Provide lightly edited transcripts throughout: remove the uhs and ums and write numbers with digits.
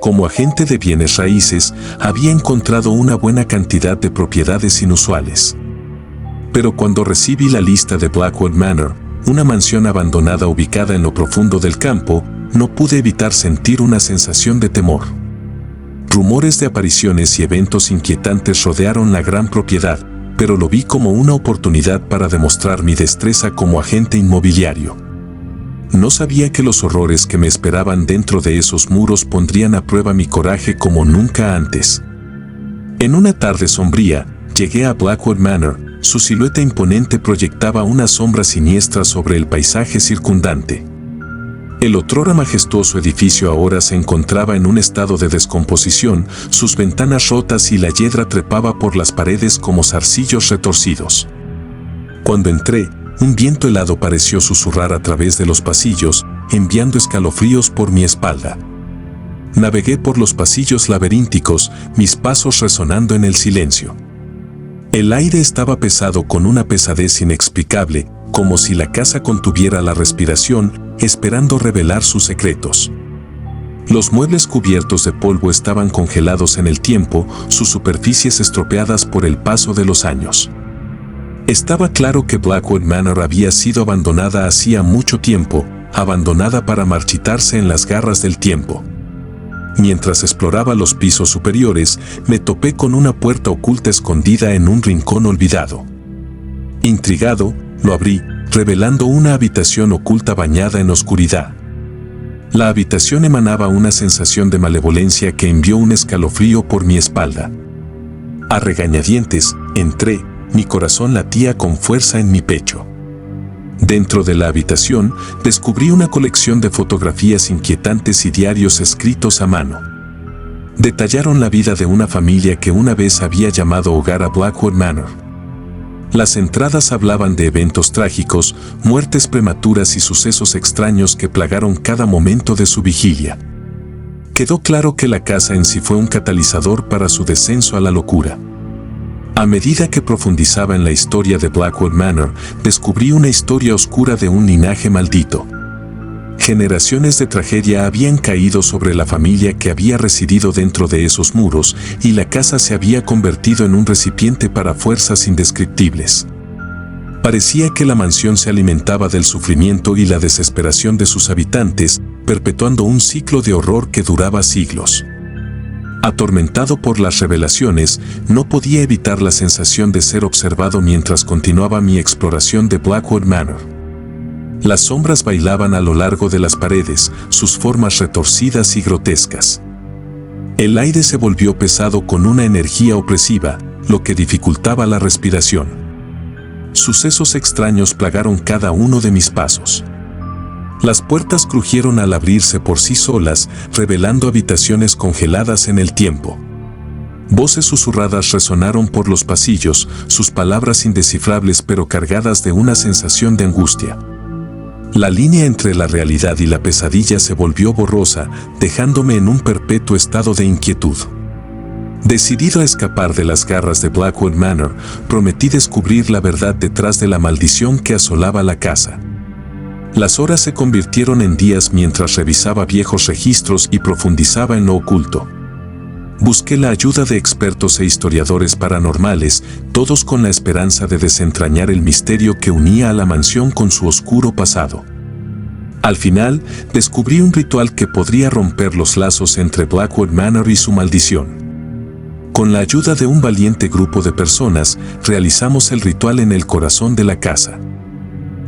Como agente de bienes raíces, había encontrado una buena cantidad de propiedades inusuales. Pero cuando recibí la lista de Blackwood Manor, una mansión abandonada ubicada en lo profundo del campo, no pude evitar sentir una sensación de temor. Rumores de apariciones y eventos inquietantes rodearon la gran propiedad, pero lo vi como una oportunidad para demostrar mi destreza como agente inmobiliario. No sabía que los horrores que me esperaban dentro de esos muros pondrían a prueba mi coraje como nunca antes. En una tarde sombría, llegué a Blackwood Manor. Su silueta imponente proyectaba una sombra siniestra sobre el paisaje circundante. El otrora majestuoso edificio ahora se encontraba en un estado de descomposición, sus ventanas rotas y la hiedra trepaba por las paredes como zarcillos retorcidos. Cuando entré, un viento helado pareció susurrar a través de los pasillos, enviando escalofríos por mi espalda. Navegué por los pasillos laberínticos, mis pasos resonando en el silencio. El aire estaba pesado con una pesadez inexplicable, como si la casa contuviera la respiración, esperando revelar sus secretos. Los muebles cubiertos de polvo estaban congelados en el tiempo, sus superficies estropeadas por el paso de los años. Estaba claro que Blackwood Manor había sido abandonada hacía mucho tiempo, abandonada para marchitarse en las garras del tiempo. Mientras exploraba los pisos superiores, me topé con una puerta oculta escondida en un rincón olvidado. Intrigado, lo abrí, revelando una habitación oculta bañada en oscuridad. La habitación emanaba una sensación de malevolencia que envió un escalofrío por mi espalda. A regañadientes, entré, mi corazón latía con fuerza en mi pecho. Dentro de la habitación, descubrí una colección de fotografías inquietantes y diarios escritos a mano. Detallaron la vida de una familia que una vez había llamado hogar a Blackwood Manor. Las entradas hablaban de eventos trágicos, muertes prematuras y sucesos extraños que plagaron cada momento de su vigilia. Quedó claro que la casa en sí fue un catalizador para su descenso a la locura. A medida que profundizaba en la historia de Blackwood Manor, descubrí una historia oscura de un linaje maldito. Generaciones de tragedia habían caído sobre la familia que había residido dentro de esos muros, y la casa se había convertido en un recipiente para fuerzas indescriptibles. Parecía que la mansión se alimentaba del sufrimiento y la desesperación de sus habitantes, perpetuando un ciclo de horror que duraba siglos. Atormentado por las revelaciones, no podía evitar la sensación de ser observado mientras continuaba mi exploración de Blackwood Manor. Las sombras bailaban a lo largo de las paredes, sus formas retorcidas y grotescas. El aire se volvió pesado con una energía opresiva, lo que dificultaba la respiración. Sucesos extraños plagaron cada uno de mis pasos. Las puertas crujieron al abrirse por sí solas, revelando habitaciones congeladas en el tiempo. Voces susurradas resonaron por los pasillos, sus palabras indescifrables pero cargadas de una sensación de angustia. La línea entre la realidad y la pesadilla se volvió borrosa, dejándome en un perpetuo estado de inquietud. Decidido a escapar de las garras de Blackwood Manor, prometí descubrir la verdad detrás de la maldición que asolaba la casa. Las horas se convirtieron en días mientras revisaba viejos registros y profundizaba en lo oculto. Busqué la ayuda de expertos e historiadores paranormales, todos con la esperanza de desentrañar el misterio que unía a la mansión con su oscuro pasado. Al final, descubrí un ritual que podría romper los lazos entre Blackwood Manor y su maldición. Con la ayuda de un valiente grupo de personas, realizamos el ritual en el corazón de la casa.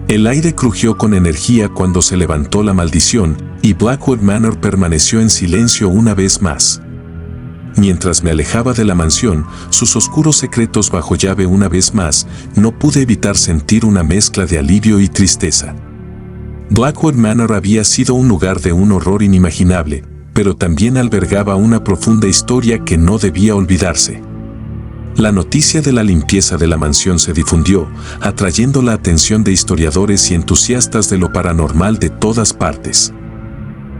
El aire crujió con energía cuando se levantó la maldición, y Blackwood Manor permaneció en silencio una vez más. Mientras me alejaba de la mansión, sus oscuros secretos bajo llave una vez más, no pude evitar sentir una mezcla de alivio y tristeza. Blackwood Manor había sido un lugar de un horror inimaginable, pero también albergaba una profunda historia que no debía olvidarse. La noticia de la limpieza de la mansión se difundió, atrayendo la atención de historiadores y entusiastas de lo paranormal de todas partes.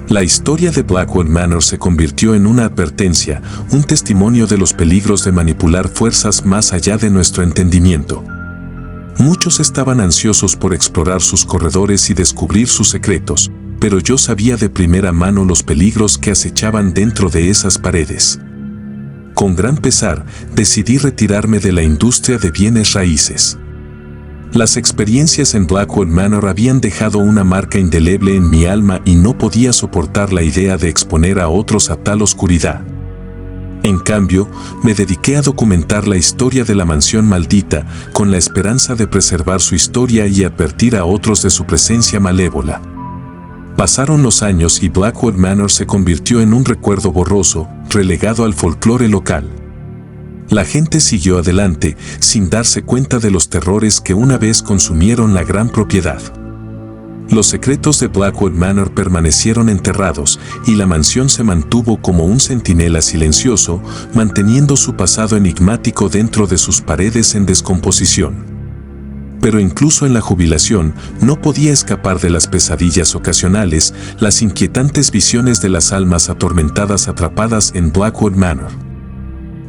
La historia de Blackwood Manor se convirtió en una advertencia, un testimonio de los peligros de manipular fuerzas más allá de nuestro entendimiento. Muchos estaban ansiosos por explorar sus corredores y descubrir sus secretos, pero yo sabía de primera mano los peligros que acechaban dentro de esas paredes. Con gran pesar, decidí retirarme de la industria de bienes raíces. Las experiencias en Blackwood Manor habían dejado una marca indeleble en mi alma y no podía soportar la idea de exponer a otros a tal oscuridad. En cambio, me dediqué a documentar la historia de la mansión maldita, con la esperanza de preservar su historia y advertir a otros de su presencia malévola. Pasaron los años y Blackwood Manor se convirtió en un recuerdo borroso, relegado al folclore local. La gente siguió adelante, sin darse cuenta de los terrores que una vez consumieron la gran propiedad. Los secretos de Blackwood Manor permanecieron enterrados, y la mansión se mantuvo como un centinela silencioso, manteniendo su pasado enigmático dentro de sus paredes en descomposición. Pero incluso en la jubilación, no podía escapar de las pesadillas ocasionales, las inquietantes visiones de las almas atormentadas atrapadas en Blackwood Manor.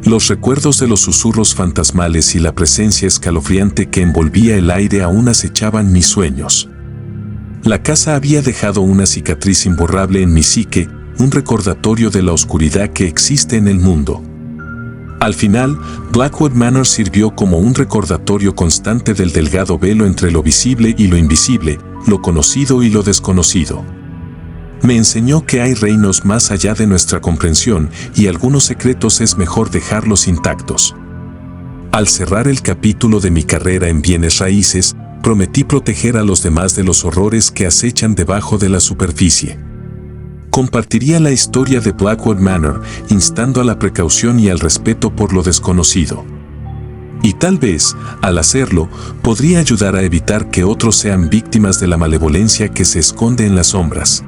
Los recuerdos de los susurros fantasmales y la presencia escalofriante que envolvía el aire aún acechaban mis sueños. La casa había dejado una cicatriz imborrable en mi psique, un recordatorio de la oscuridad que existe en el mundo. Al final, Blackwood Manor sirvió como un recordatorio constante del delgado velo entre lo visible y lo invisible, lo conocido y lo desconocido. Me enseñó que hay reinos más allá de nuestra comprensión y algunos secretos es mejor dejarlos intactos. Al cerrar el capítulo de mi carrera en bienes raíces, prometí proteger a los demás de los horrores que acechan debajo de la superficie. Compartiría la historia de Blackwood Manor, instando a la precaución y al respeto por lo desconocido. Y tal vez, al hacerlo, podría ayudar a evitar que otros sean víctimas de la malevolencia que se esconde en las sombras.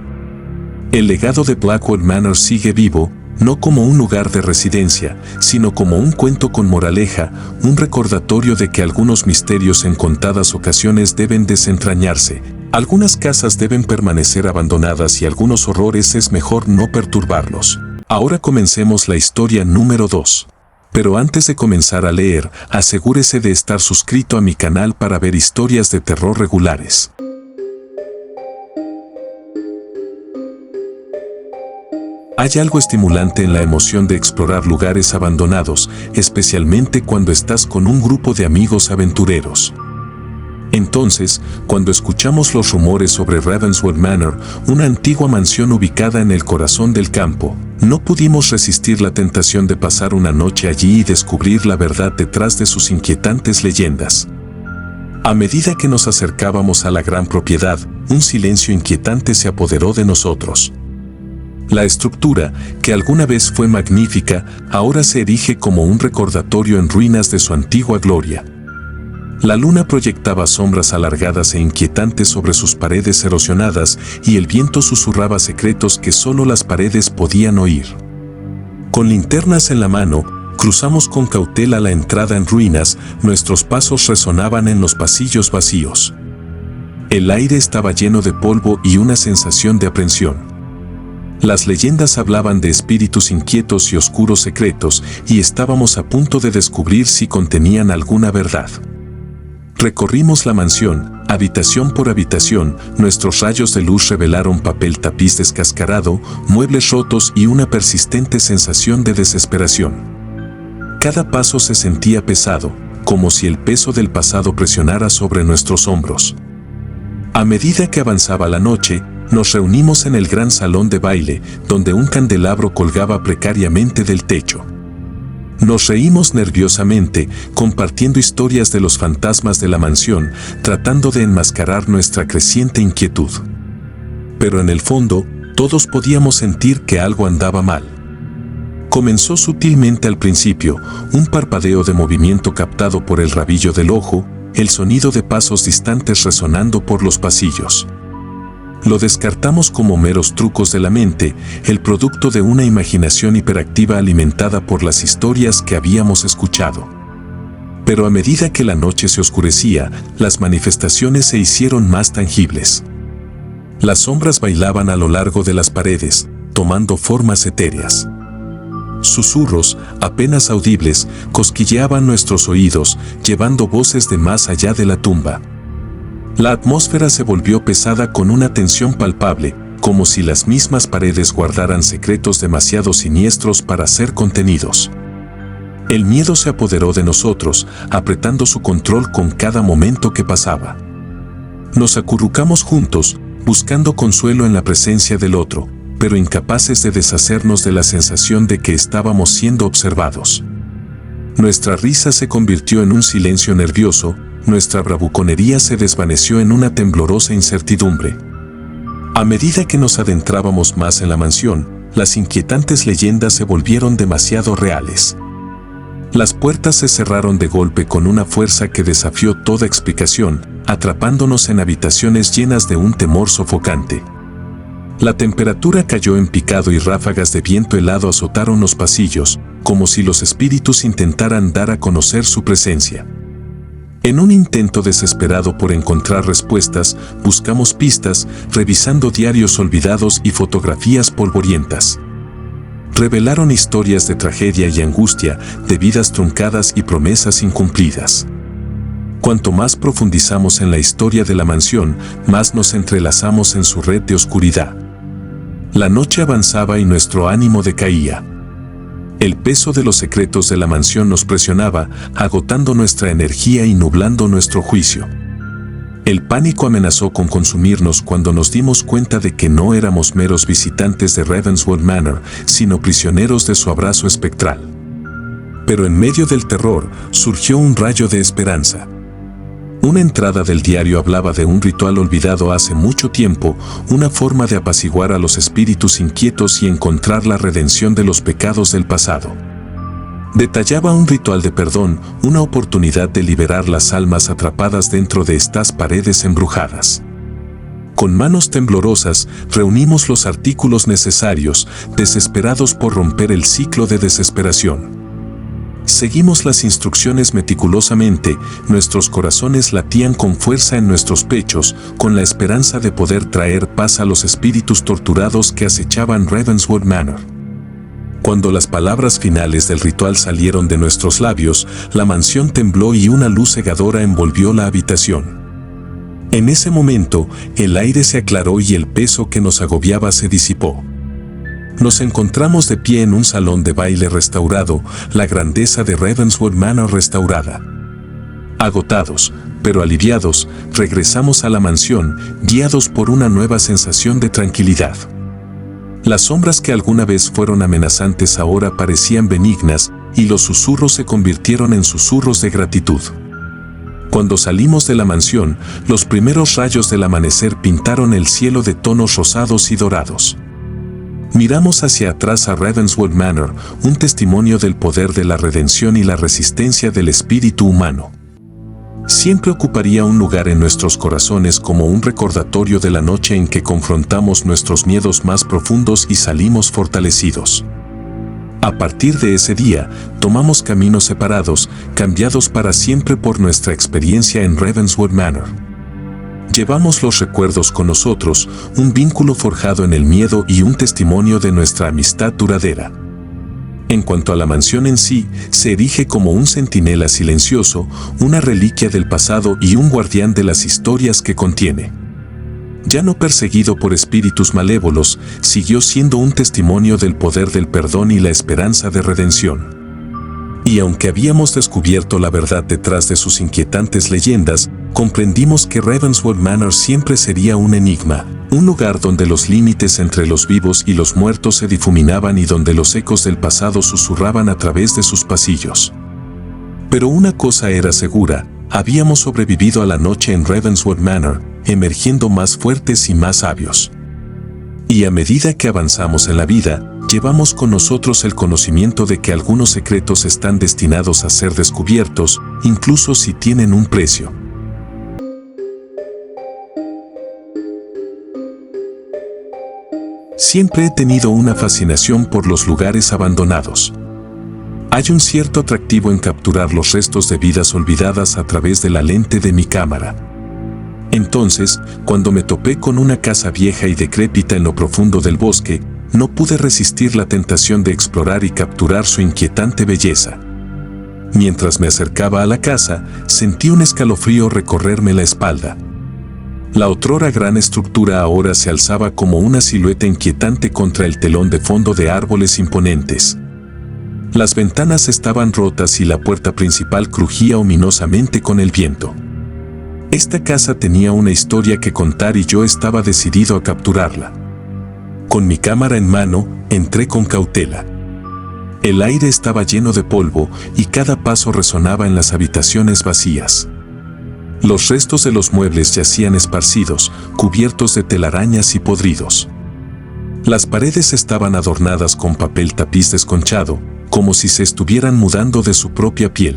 El legado de Blackwood Manor sigue vivo, no como un lugar de residencia, sino como un cuento con moraleja, un recordatorio de que algunos misterios en contadas ocasiones deben desentrañarse, algunas casas deben permanecer abandonadas y algunos horrores es mejor no perturbarlos. Ahora comencemos la historia número 2. Pero antes de comenzar a leer, asegúrese de estar suscrito a mi canal para ver historias de terror regulares. Hay algo estimulante en la emoción de explorar lugares abandonados, especialmente cuando estás con un grupo de amigos aventureros. Entonces, cuando escuchamos los rumores sobre Ravenswood Manor, una antigua mansión ubicada en el corazón del campo, no pudimos resistir la tentación de pasar una noche allí y descubrir la verdad detrás de sus inquietantes leyendas. A medida que nos acercábamos a la gran propiedad, un silencio inquietante se apoderó de nosotros. La estructura, que alguna vez fue magnífica, ahora se erige como un recordatorio en ruinas de su antigua gloria. La luna proyectaba sombras alargadas e inquietantes sobre sus paredes erosionadas y el viento susurraba secretos que solo las paredes podían oír. Con linternas en la mano, cruzamos con cautela la entrada en ruinas, nuestros pasos resonaban en los pasillos vacíos. El aire estaba lleno de polvo y una sensación de aprensión. Las leyendas hablaban de espíritus inquietos y oscuros secretos, y estábamos a punto de descubrir si contenían alguna verdad. Recorrimos la mansión, habitación por habitación, nuestros rayos de luz revelaron papel tapiz descascarado, muebles rotos y una persistente sensación de desesperación. Cada paso se sentía pesado, como si el peso del pasado presionara sobre nuestros hombros. A medida que avanzaba la noche, nos reunimos en el gran salón de baile, donde un candelabro colgaba precariamente del techo. Nos reímos nerviosamente, compartiendo historias de los fantasmas de la mansión, tratando de enmascarar nuestra creciente inquietud. Pero en el fondo, todos podíamos sentir que algo andaba mal. Comenzó sutilmente al principio, un parpadeo de movimiento captado por el rabillo del ojo, el sonido de pasos distantes resonando por los pasillos. Lo descartamos como meros trucos de la mente, el producto de una imaginación hiperactiva alimentada por las historias que habíamos escuchado. Pero a medida que la noche se oscurecía, las manifestaciones se hicieron más tangibles. Las sombras bailaban a lo largo de las paredes, tomando formas etéreas. Susurros, apenas audibles, cosquilleaban nuestros oídos, llevando voces de más allá de la tumba. La atmósfera se volvió pesada con una tensión palpable, como si las mismas paredes guardaran secretos demasiado siniestros para ser contenidos. El miedo se apoderó de nosotros, apretando su control con cada momento que pasaba. Nos acurrucamos juntos, buscando consuelo en la presencia del otro, pero incapaces de deshacernos de la sensación de que estábamos siendo observados. Nuestra risa se convirtió en un silencio nervioso, nuestra bravuconería se desvaneció en una temblorosa incertidumbre. A medida que nos adentrábamos más en la mansión, las inquietantes leyendas se volvieron demasiado reales. Las puertas se cerraron de golpe con una fuerza que desafió toda explicación, atrapándonos en habitaciones llenas de un temor sofocante. La temperatura cayó en picado y ráfagas de viento helado azotaron los pasillos, como si los espíritus intentaran dar a conocer su presencia. En un intento desesperado por encontrar respuestas, buscamos pistas, revisando diarios olvidados y fotografías polvorientas. Revelaron historias de tragedia y angustia, de vidas truncadas y promesas incumplidas. Cuanto más profundizamos en la historia de la mansión, más nos entrelazamos en su red de oscuridad. La noche avanzaba y nuestro ánimo decaía. El peso de los secretos de la mansión nos presionaba, agotando nuestra energía y nublando nuestro juicio. El pánico amenazó con consumirnos cuando nos dimos cuenta de que no éramos meros visitantes de Ravenswood Manor, sino prisioneros de su abrazo espectral. Pero en medio del terror, surgió un rayo de esperanza. Una entrada del diario hablaba de un ritual olvidado hace mucho tiempo, una forma de apaciguar a los espíritus inquietos y encontrar la redención de los pecados del pasado. Detallaba un ritual de perdón, una oportunidad de liberar las almas atrapadas dentro de estas paredes embrujadas. Con manos temblorosas, reunimos los artículos necesarios, desesperados por romper el ciclo de desesperación. Seguimos las instrucciones meticulosamente, nuestros corazones latían con fuerza en nuestros pechos, con la esperanza de poder traer paz a los espíritus torturados que acechaban Ravenswood Manor. Cuando las palabras finales del ritual salieron de nuestros labios, la mansión tembló y una luz cegadora envolvió la habitación. En ese momento, el aire se aclaró y el peso que nos agobiaba se disipó. Nos encontramos de pie en un salón de baile restaurado, la grandeza de Ravenswood Manor restaurada. Agotados, pero aliviados, regresamos a la mansión, guiados por una nueva sensación de tranquilidad. Las sombras que alguna vez fueron amenazantes ahora parecían benignas, y los susurros se convirtieron en susurros de gratitud. Cuando salimos de la mansión, los primeros rayos del amanecer pintaron el cielo de tonos rosados y dorados. Miramos hacia atrás a Ravenswood Manor, un testimonio del poder de la redención y la resistencia del espíritu humano. Siempre ocuparía un lugar en nuestros corazones como un recordatorio de la noche en que confrontamos nuestros miedos más profundos y salimos fortalecidos. A partir de ese día, tomamos caminos separados, cambiados para siempre por nuestra experiencia en Ravenswood Manor. Llevamos los recuerdos con nosotros, un vínculo forjado en el miedo y un testimonio de nuestra amistad duradera. En cuanto a la mansión en sí, se erige como un centinela silencioso, una reliquia del pasado y un guardián de las historias que contiene. Ya no perseguido por espíritus malévolos, siguió siendo un testimonio del poder del perdón y la esperanza de redención. Y aunque habíamos descubierto la verdad detrás de sus inquietantes leyendas, comprendimos que Ravenswood Manor siempre sería un enigma, un lugar donde los límites entre los vivos y los muertos se difuminaban y donde los ecos del pasado susurraban a través de sus pasillos. Pero una cosa era segura, habíamos sobrevivido a la noche en Ravenswood Manor, emergiendo más fuertes y más sabios. Y a medida que avanzamos en la vida, llevamos con nosotros el conocimiento de que algunos secretos están destinados a ser descubiertos, incluso si tienen un precio. Siempre he tenido una fascinación por los lugares abandonados. Hay un cierto atractivo en capturar los restos de vidas olvidadas a través de la lente de mi cámara. Entonces, cuando me topé con una casa vieja y decrépita en lo profundo del bosque, no pude resistir la tentación de explorar y capturar su inquietante belleza. Mientras me acercaba a la casa, sentí un escalofrío recorrerme la espalda. La otrora gran estructura ahora se alzaba como una silueta inquietante contra el telón de fondo de árboles imponentes. Las ventanas estaban rotas y la puerta principal crujía ominosamente con el viento. Esta casa tenía una historia que contar y yo estaba decidido a capturarla. Con mi cámara en mano, entré con cautela. El aire estaba lleno de polvo y cada paso resonaba en las habitaciones vacías. Los restos de los muebles yacían esparcidos, cubiertos de telarañas y podridos. Las paredes estaban adornadas con papel tapiz desconchado, como si se estuvieran mudando de su propia piel.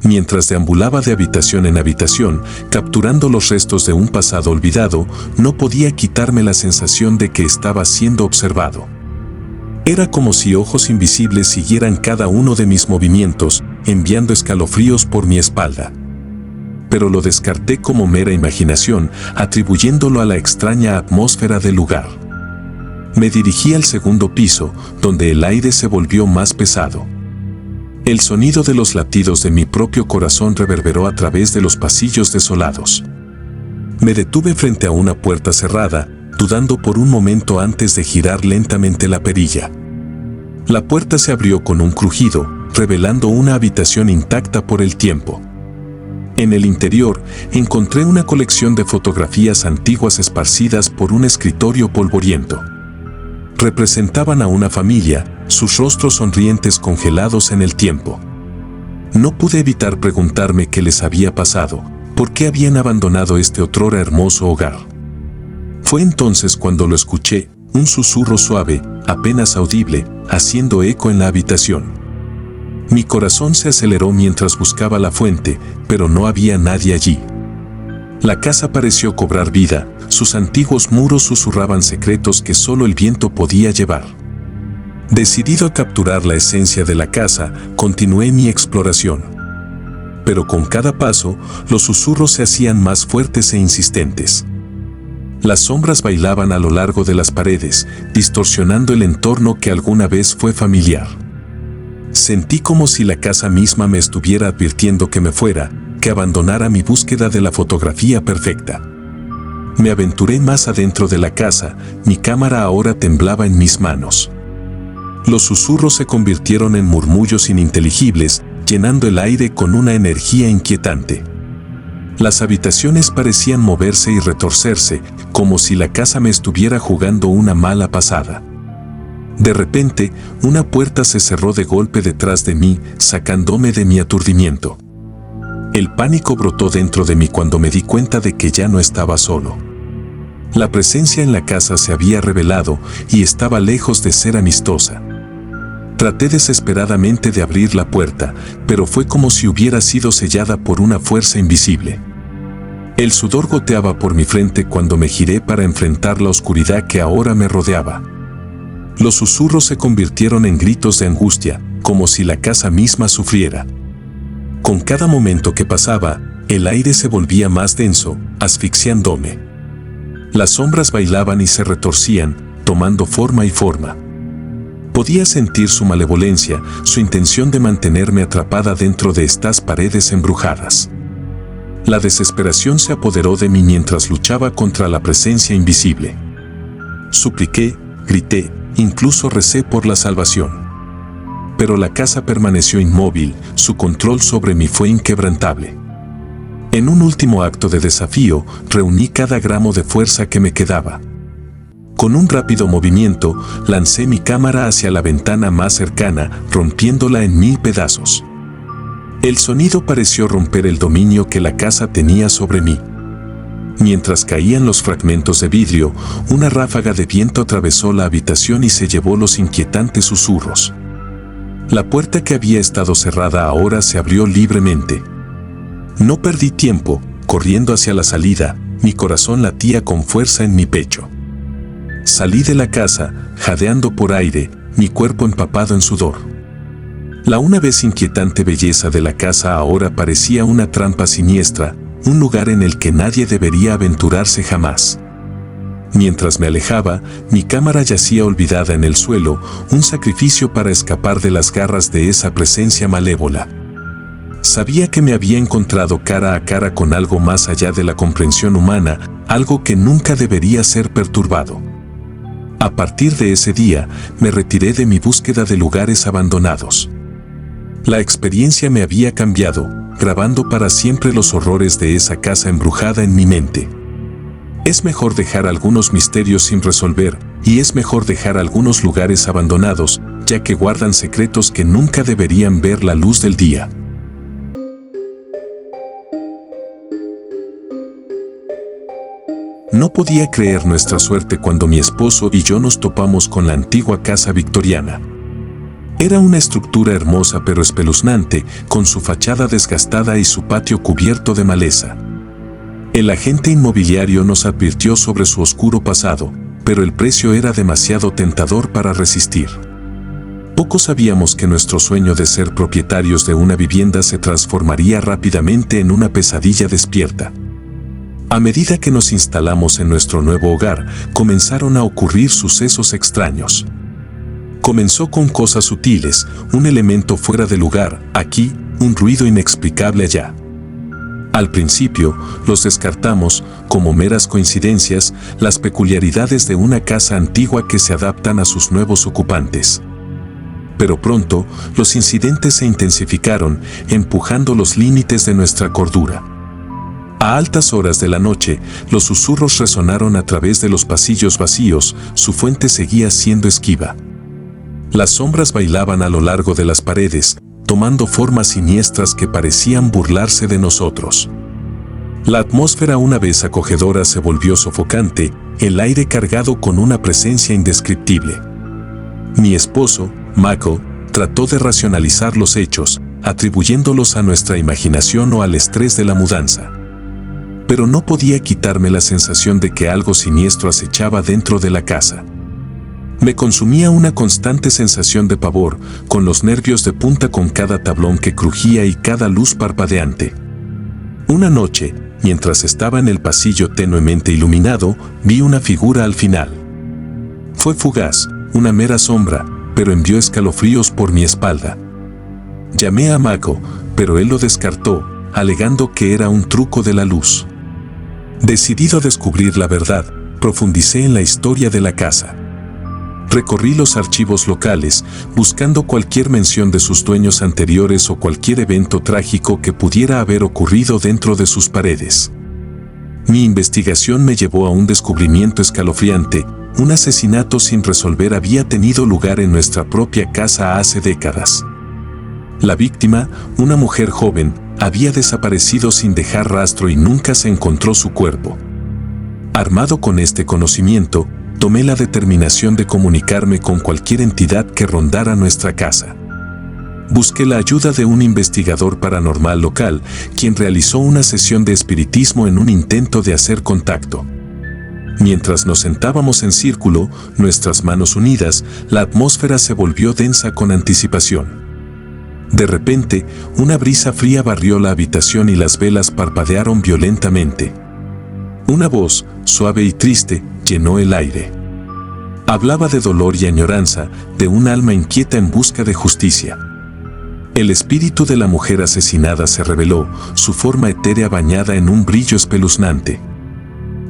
Mientras deambulaba de habitación en habitación, capturando los restos de un pasado olvidado, no podía quitarme la sensación de que estaba siendo observado. Era como si ojos invisibles siguieran cada uno de mis movimientos, enviando escalofríos por mi espalda. Pero lo descarté como mera imaginación, atribuyéndolo a la extraña atmósfera del lugar. Me dirigí al segundo piso, donde el aire se volvió más pesado. El sonido de los latidos de mi propio corazón reverberó a través de los pasillos desolados. Me detuve frente a una puerta cerrada, dudando por un momento antes de girar lentamente la perilla. La puerta se abrió con un crujido, revelando una habitación intacta por el tiempo. En el interior, encontré una colección de fotografías antiguas esparcidas por un escritorio polvoriento. Representaban a una familia, sus rostros sonrientes congelados en el tiempo. No pude evitar preguntarme qué les había pasado, por qué habían abandonado este otrora hermoso hogar. Fue entonces cuando lo escuché, un susurro suave, apenas audible, haciendo eco en la habitación. Mi corazón se aceleró mientras buscaba la fuente, pero no había nadie allí. La casa pareció cobrar vida, sus antiguos muros susurraban secretos que solo el viento podía llevar. Decidido a capturar la esencia de la casa, continué mi exploración. Pero con cada paso, los susurros se hacían más fuertes e insistentes. Las sombras bailaban a lo largo de las paredes, distorsionando el entorno que alguna vez fue familiar. Sentí como si la casa misma me estuviera advirtiendo que me fuera, que abandonara mi búsqueda de la fotografía perfecta. Me aventuré más adentro de la casa, mi cámara ahora temblaba en mis manos. Los susurros se convirtieron en murmullos ininteligibles, llenando el aire con una energía inquietante. Las habitaciones parecían moverse y retorcerse, como si la casa me estuviera jugando una mala pasada. De repente, una puerta se cerró de golpe detrás de mí, sacándome de mi aturdimiento. El pánico brotó dentro de mí cuando me di cuenta de que ya no estaba solo. La presencia en la casa se había revelado y estaba lejos de ser amistosa. Traté desesperadamente de abrir la puerta, pero fue como si hubiera sido sellada por una fuerza invisible. El sudor goteaba por mi frente cuando me giré para enfrentar la oscuridad que ahora me rodeaba. Los susurros se convirtieron en gritos de angustia, como si la casa misma sufriera. Con cada momento que pasaba, el aire se volvía más denso, asfixiándome. Las sombras bailaban y se retorcían, tomando forma y forma. Podía sentir su malevolencia, su intención de mantenerme atrapada dentro de estas paredes embrujadas. La desesperación se apoderó de mí mientras luchaba contra la presencia invisible. Supliqué, grité, incluso recé por la salvación. Pero la casa permaneció inmóvil, su control sobre mí fue inquebrantable. En un último acto de desafío, reuní cada gramo de fuerza que me quedaba. Con un rápido movimiento, lancé mi cámara hacia la ventana más cercana, rompiéndola en 1000 pedazos. El sonido pareció romper el dominio que la casa tenía sobre mí. Mientras caían los fragmentos de vidrio, una ráfaga de viento atravesó la habitación y se llevó los inquietantes susurros. La puerta que había estado cerrada ahora se abrió libremente. No perdí tiempo, corriendo hacia la salida, mi corazón latía con fuerza en mi pecho. Salí de la casa, jadeando por aire, mi cuerpo empapado en sudor. La una vez inquietante belleza de la casa ahora parecía una trampa siniestra, un lugar en el que nadie debería aventurarse jamás. Mientras me alejaba, mi cámara yacía olvidada en el suelo, un sacrificio para escapar de las garras de esa presencia malévola. Sabía que me había encontrado cara a cara con algo más allá de la comprensión humana, algo que nunca debería ser perturbado. A partir de ese día, me retiré de mi búsqueda de lugares abandonados. La experiencia me había cambiado, grabando para siempre los horrores de esa casa embrujada en mi mente. Es mejor dejar algunos misterios sin resolver, y es mejor dejar algunos lugares abandonados, ya que guardan secretos que nunca deberían ver la luz del día. No podía creer nuestra suerte cuando mi esposo y yo nos topamos con la antigua casa victoriana. Era una estructura hermosa pero espeluznante, con su fachada desgastada y su patio cubierto de maleza. El agente inmobiliario nos advirtió sobre su oscuro pasado, pero el precio era demasiado tentador para resistir. Poco sabíamos que nuestro sueño de ser propietarios de una vivienda se transformaría rápidamente en una pesadilla despierta. A medida que nos instalamos en nuestro nuevo hogar, comenzaron a ocurrir sucesos extraños. Comenzó con cosas sutiles, un elemento fuera de lugar, aquí, un ruido inexplicable allá. Al principio, los descartamos, como meras coincidencias, las peculiaridades de una casa antigua que se adaptan a sus nuevos ocupantes. Pero pronto, los incidentes se intensificaron, empujando los límites de nuestra cordura. A altas horas de la noche, los susurros resonaron a través de los pasillos vacíos, su fuente seguía siendo esquiva. Las sombras bailaban a lo largo de las paredes, tomando formas siniestras que parecían burlarse de nosotros. La atmósfera, una vez acogedora, se volvió sofocante, el aire cargado con una presencia indescriptible. Mi esposo, Michael, trató de racionalizar los hechos, atribuyéndolos a nuestra imaginación o al estrés de la mudanza. Pero no podía quitarme la sensación de que algo siniestro acechaba dentro de la casa. Me consumía una constante sensación de pavor, con los nervios de punta con cada tablón que crujía y cada luz parpadeante. Una noche, mientras estaba en el pasillo tenuemente iluminado, vi una figura al final. Fue fugaz, una mera sombra, pero envió escalofríos por mi espalda. Llamé a Mako, pero él lo descartó, alegando que era un truco de la luz. Decidido a descubrir la verdad, profundicé en la historia de la casa. Recorrí los archivos locales, buscando cualquier mención de sus dueños anteriores o cualquier evento trágico que pudiera haber ocurrido dentro de sus paredes. Mi investigación me llevó a un descubrimiento escalofriante: un asesinato sin resolver había tenido lugar en nuestra propia casa hace décadas. La víctima, una mujer joven, había desaparecido sin dejar rastro y nunca se encontró su cuerpo. Armado con este conocimiento, tomé la determinación de comunicarme con cualquier entidad que rondara nuestra casa. Busqué la ayuda de un investigador paranormal local, quien realizó una sesión de espiritismo en un intento de hacer contacto. Mientras nos sentábamos en círculo, nuestras manos unidas, la atmósfera se volvió densa con anticipación. De repente, una brisa fría barrió la habitación y las velas parpadearon violentamente. Una voz, suave y triste, llenó el aire. Hablaba de dolor y añoranza, de un alma inquieta en busca de justicia. El espíritu de la mujer asesinada se reveló, su forma etérea bañada en un brillo espeluznante.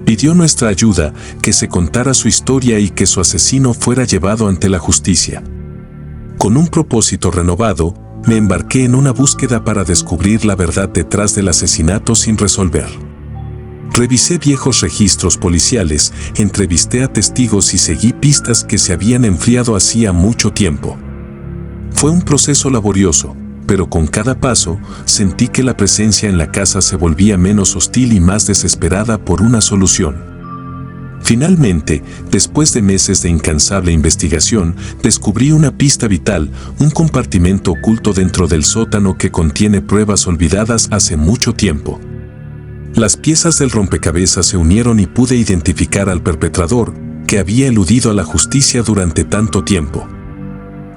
Pidió nuestra ayuda, que se contara su historia y que su asesino fuera llevado ante la justicia. Con un propósito renovado, me embarqué en una búsqueda para descubrir la verdad detrás del asesinato sin resolver. Revisé viejos registros policiales, entrevisté a testigos y seguí pistas que se habían enfriado hacía mucho tiempo. Fue un proceso laborioso, pero con cada paso sentí que la presencia en la casa se volvía menos hostil y más desesperada por una solución. Finalmente, después de meses de incansable investigación, descubrí una pista vital, un compartimento oculto dentro del sótano que contiene pruebas olvidadas hace mucho tiempo. Las piezas del rompecabezas se unieron y pude identificar al perpetrador, que había eludido a la justicia durante tanto tiempo.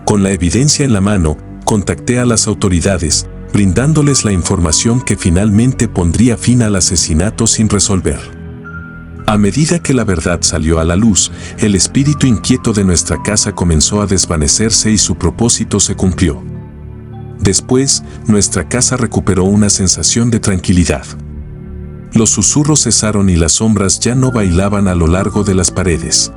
Con la evidencia en la mano, contacté a las autoridades, brindándoles la información que finalmente pondría fin al asesinato sin resolver. A medida que la verdad salió a la luz, el espíritu inquieto de nuestra casa comenzó a desvanecerse y su propósito se cumplió. Después, nuestra casa recuperó una sensación de tranquilidad. Los susurros cesaron y las sombras ya no bailaban a lo largo de las paredes.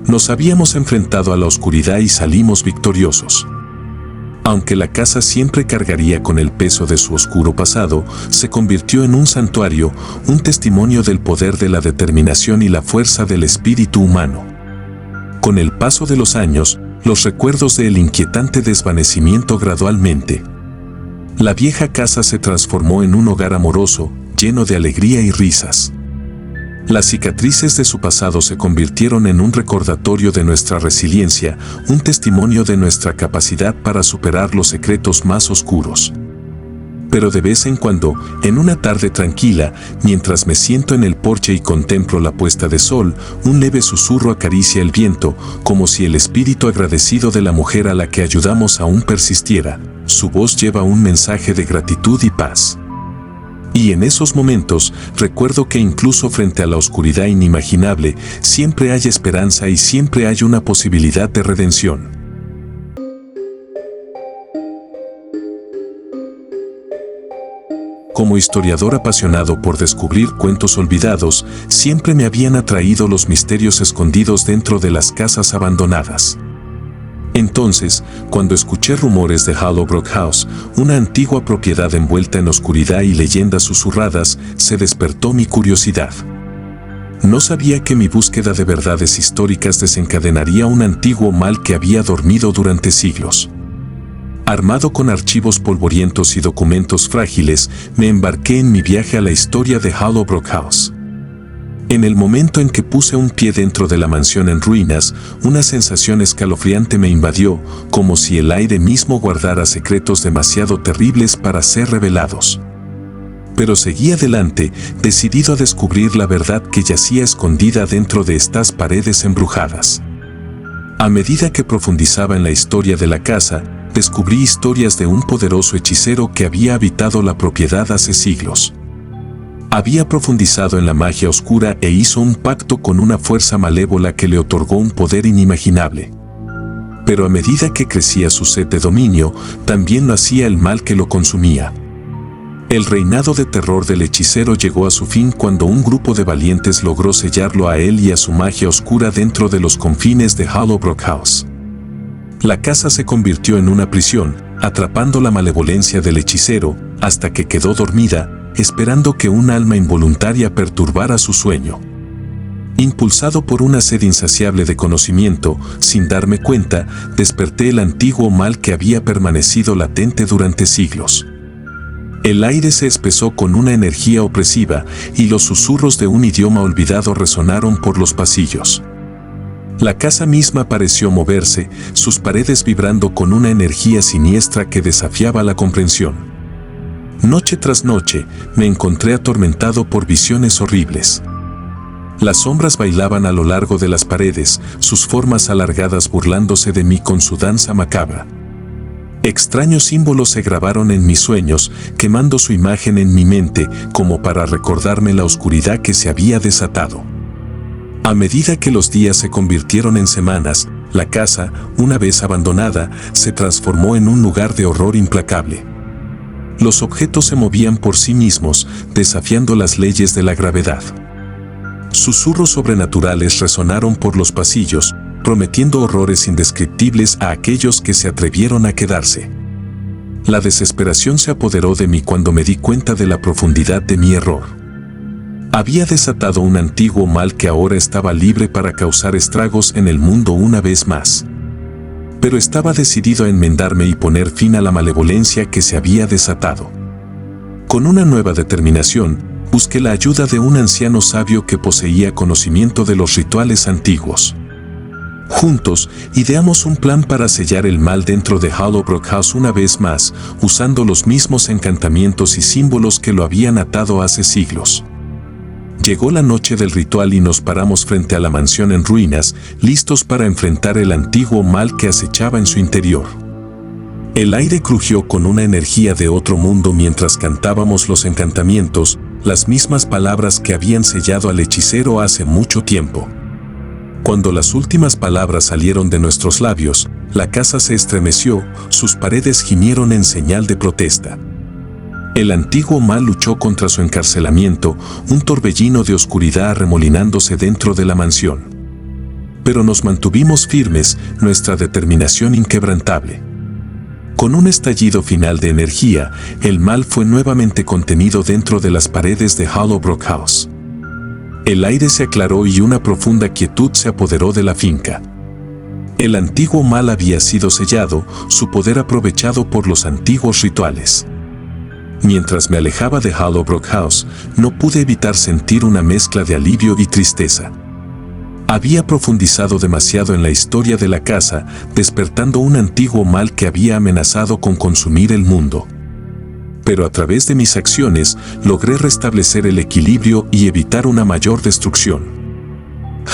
Nos habíamos enfrentado a la oscuridad y salimos victoriosos. Aunque la casa siempre cargaría con el peso de su oscuro pasado, se convirtió en un santuario, un testimonio del poder de la determinación y la fuerza del espíritu humano. Con el paso de los años, los recuerdos del inquietante desvanecimiento gradualmente. La vieja casa se transformó en un hogar amoroso, lleno de alegría y risas. Las cicatrices de su pasado se convirtieron en un recordatorio de nuestra resiliencia, un testimonio de nuestra capacidad para superar los secretos más oscuros. Pero de vez en cuando, en una tarde tranquila, mientras me siento en el porche y contemplo la puesta de sol, un leve susurro acaricia el viento, como si el espíritu agradecido de la mujer a la que ayudamos aún persistiera. Su voz lleva un mensaje de gratitud y paz. Y en esos momentos, recuerdo que incluso frente a la oscuridad inimaginable, siempre hay esperanza y siempre hay una posibilidad de redención. Como historiador apasionado por descubrir cuentos olvidados, siempre me habían atraído los misterios escondidos dentro de las casas abandonadas. Entonces, cuando escuché rumores de Hollowbrook House, una antigua propiedad envuelta en oscuridad y leyendas susurradas, se despertó mi curiosidad. No sabía que mi búsqueda de verdades históricas desencadenaría un antiguo mal que había dormido durante siglos. Armado con archivos polvorientos y documentos frágiles, me embarqué en mi viaje a la historia de Hollowbrook House. En el momento en que puse un pie dentro de la mansión en ruinas, una sensación escalofriante me invadió, como si el aire mismo guardara secretos demasiado terribles para ser revelados. Pero seguí adelante, decidido a descubrir la verdad que yacía escondida dentro de estas paredes embrujadas. A medida que profundizaba en la historia de la casa, descubrí historias de un poderoso hechicero que había habitado la propiedad hace siglos. Había profundizado en la magia oscura e hizo un pacto con una fuerza malévola que le otorgó un poder inimaginable. Pero a medida que crecía su sed de dominio, también lo hacía el mal que lo consumía. El reinado de terror del hechicero llegó a su fin cuando un grupo de valientes logró sellarlo a él y a su magia oscura dentro de los confines de Hollowbrook House. La casa se convirtió en una prisión, atrapando la malevolencia del hechicero, hasta que quedó dormida, esperando que un alma involuntaria perturbara su sueño. Impulsado por una sed insaciable de conocimiento, sin darme cuenta, desperté el antiguo mal que había permanecido latente durante siglos. El aire se espesó con una energía opresiva y los susurros de un idioma olvidado resonaron por los pasillos. La casa misma pareció moverse, sus paredes vibrando con una energía siniestra que desafiaba la comprensión. Noche tras noche, me encontré atormentado por visiones horribles. Las sombras bailaban a lo largo de las paredes, sus formas alargadas burlándose de mí con su danza macabra. Extraños símbolos se grabaron en mis sueños, quemando su imagen en mi mente, como para recordarme la oscuridad que se había desatado. A medida que los días se convirtieron en semanas, la casa, una vez abandonada, se transformó en un lugar de horror implacable. Los objetos se movían por sí mismos, desafiando las leyes de la gravedad. Susurros sobrenaturales resonaron por los pasillos, prometiendo horrores indescriptibles a aquellos que se atrevieron a quedarse. La desesperación se apoderó de mí cuando me di cuenta de la profundidad de mi error. Había desatado un antiguo mal que ahora estaba libre para causar estragos en el mundo una vez más. Pero estaba decidido a enmendarme y poner fin a la malevolencia que se había desatado. Con una nueva determinación, busqué la ayuda de un anciano sabio que poseía conocimiento de los rituales antiguos. Juntos, ideamos un plan para sellar el mal dentro de Hollowbrook House una vez más, usando los mismos encantamientos y símbolos que lo habían atado hace siglos. Llegó la noche del ritual y nos paramos frente a la mansión en ruinas, listos para enfrentar el antiguo mal que acechaba en su interior. El aire crujió con una energía de otro mundo mientras cantábamos los encantamientos, las mismas palabras que habían sellado al hechicero hace mucho tiempo. Cuando las últimas palabras salieron de nuestros labios, La casa se estremeció, sus paredes gimieron en señal de protesta. El antiguo mal luchó contra su encarcelamiento, un torbellino de oscuridad arremolinándose dentro de la mansión. Pero nos mantuvimos firmes, nuestra determinación inquebrantable. Con un estallido final de energía, el mal fue nuevamente contenido dentro de las paredes de Hollowbrook House. El aire se aclaró y una profunda quietud se apoderó de la finca. El antiguo mal había sido sellado, su poder aprovechado por los antiguos rituales. Mientras me alejaba de Hollowbrook House, no pude evitar sentir una mezcla de alivio y tristeza. Había profundizado demasiado en la historia de la casa, despertando un antiguo mal que había amenazado con consumir el mundo. Pero a través de mis acciones, logré restablecer el equilibrio y evitar una mayor destrucción.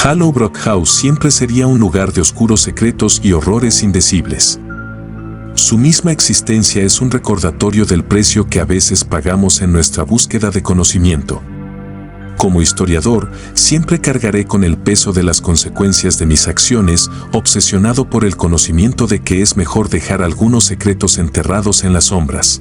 Hollowbrook House siempre sería un lugar de oscuros secretos y horrores indecibles. Su misma existencia es un recordatorio del precio que a veces pagamos en nuestra búsqueda de conocimiento. Como historiador, siempre cargaré con el peso de las consecuencias de mis acciones, obsesionado por el conocimiento de que es mejor dejar algunos secretos enterrados en las sombras.